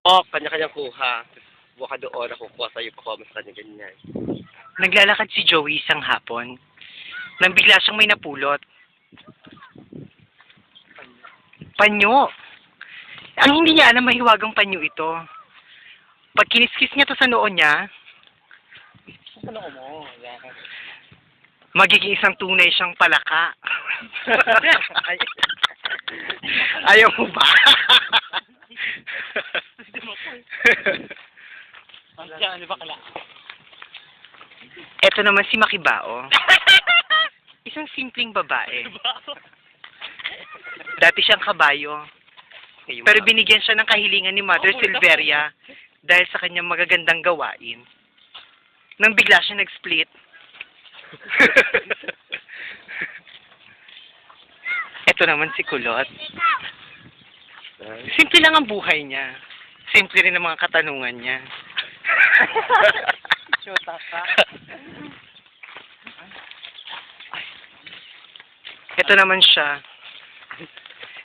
Po, kanya-kanyang kuha. Buka doon, ako kuha sa'yo, pakuha mo sa kanya, ganyan. Naglalakad si Joey isang hapon. Nang bigla siyang may napulot. Panyo! Ang hindi niya alam, mahiwagang panyo ito. Pag kiniskis niya to sa noo niya, Ano mo? magiging isang tunay siyang palaka. Ayaw mo ba? Ano ba kala? Ito naman si Makibao. Isang simpleng babae. Dati siyang kabayo. Pero binigyan siya ng kahilingan ni Mother Silveria dahil sa kanyang magagandang gawain. Nang bigla siya nag-split. Ito naman si Kulot. Simple lang ang buhay niya. Simple rin ang mga katanungan niya. Shota ka. Ito naman siya.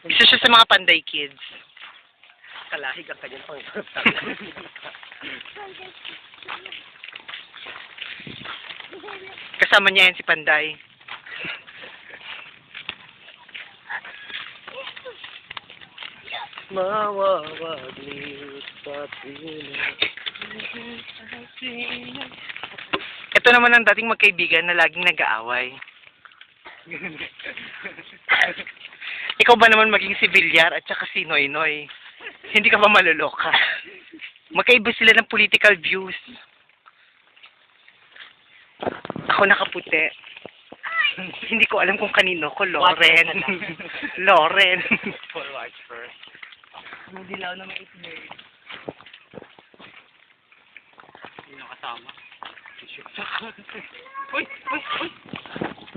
Isa siya sa mga Panday Kids. Kalahig ang kanyang pangkat. Kasama niya yan si Panday. Mawawaglit sa Ito naman ang dating magkaibigan na laging nag-aaway. Ikaw ba naman maging si Villar at saka si Noy Noy? Hindi ka ba maluloka? Magkaiba sila ng political views. Ako nakaputi. Hindi ko alam kung kanino ko. Loren. Loren. For watch first. Ang dilaw na maitim. Hindi nakasama. Uy! Uy! Uy!